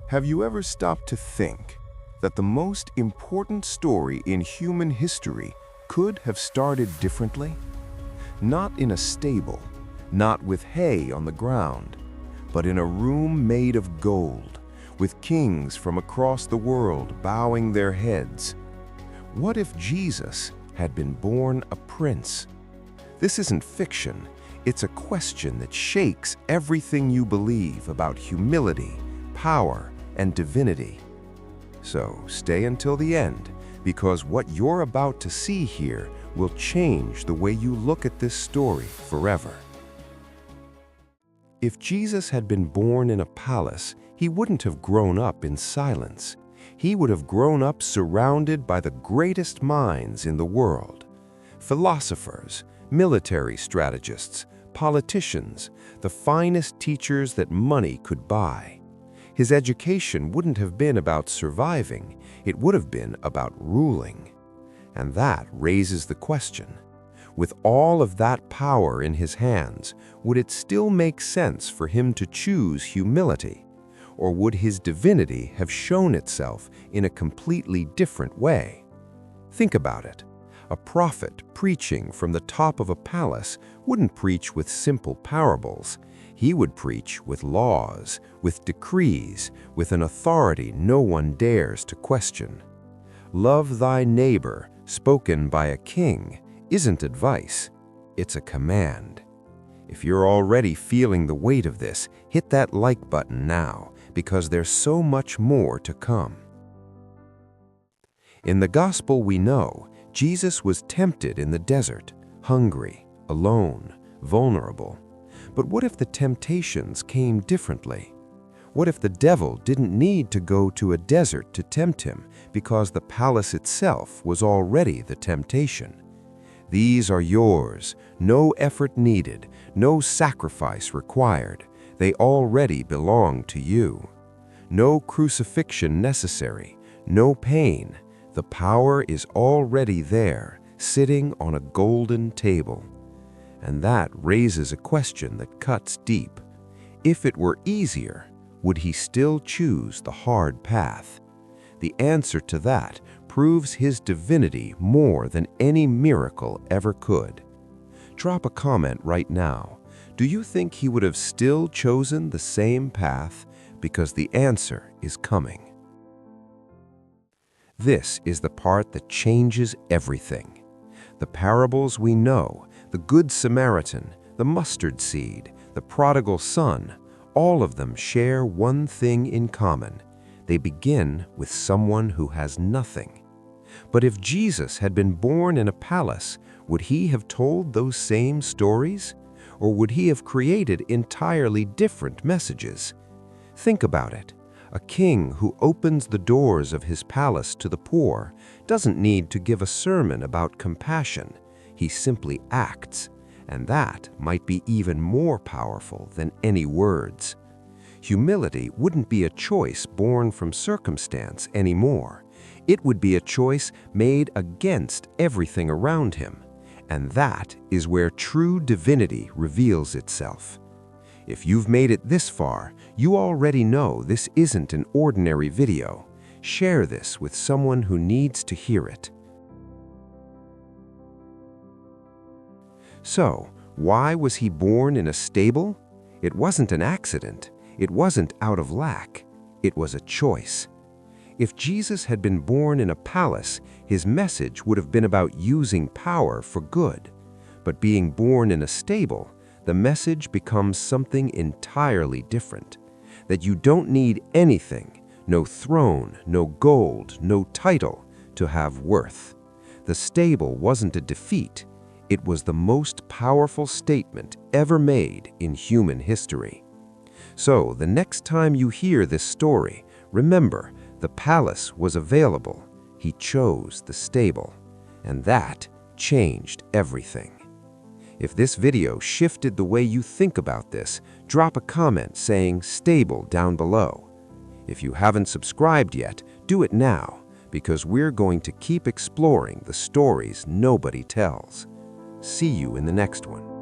Have you ever stopped to think that the most important story in human history could have started differently? Not in a stable, not with hay on the ground, but in a room made of gold, with kings from across the world bowing their heads. What if Jesus had been born a prince? This isn't fiction, it's a question that shakes everything you believe about humility, power, and divinity. So stay until the end, because what you're about to see here will change the way you look at this story forever. If Jesus had been born in a palace, he wouldn't have grown up in silence. He would have grown up surrounded by the greatest minds in the world. Philosophers, military strategists, politicians, the finest teachers that money could buy. His education wouldn't have been about surviving, it would have been about ruling. And that raises the question, with all of that power in his hands, would it still make sense for him to choose humility? Or would his divinity have shown itself in a completely different way? Think about it. A prophet preaching from the top of a palace wouldn't preach with simple parables. He would preach with laws, with decrees, with an authority no one dares to question. Love thy neighbor, spoken by a king, isn't advice, it's a command. If you're already feeling the weight of this, hit that like button now, because there's so much more to come. In the gospel we know, Jesus was tempted in the desert, hungry, alone, vulnerable. But what if the temptations came differently? What if the devil didn't need to go to a desert to tempt him because the palace itself was already the temptation? These are yours, no effort needed, no sacrifice required. They already belong to you. No crucifixion necessary, no pain. The power is already there, sitting on a golden table. And that raises a question that cuts deep. If it were easier, would he still choose the hard path? The answer to that proves his divinity more than any miracle ever could. Drop a comment right now. Do you think he would have still chosen the same path? Because the answer is coming. This is the part that changes everything. The parables we know, the Good Samaritan, the mustard seed, the prodigal son, all of them share one thing in common. They begin with someone who has nothing. But if Jesus had been born in a palace, would he have told those same stories? Or would he have created entirely different messages? Think about it. A king who opens the doors of his palace to the poor doesn't need to give a sermon about compassion. He simply acts, and that might be even more powerful than any words. Humility wouldn't be a choice born from circumstance anymore. It would be a choice made against everything around him, and that is where true divinity reveals itself. If you've made it this far, you already know this isn't an ordinary video. Share this with someone who needs to hear it. So, why was he born in a stable? It wasn't an accident. It wasn't out of lack. It was a choice. If Jesus had been born in a palace, his message would have been about using power for good. But being born in a stable, the message becomes something entirely different. That you don't need anything, no throne, no gold, no title, to have worth. The stable wasn't a defeat. It was the most powerful statement ever made in human history. So the next time you hear this story, remember, the palace was available. He chose the stable. And that changed everything. If this video shifted the way you think about this, drop a comment saying stable down below. If you haven't subscribed yet, do it now, because we're going to keep exploring the stories nobody tells. See you in the next one.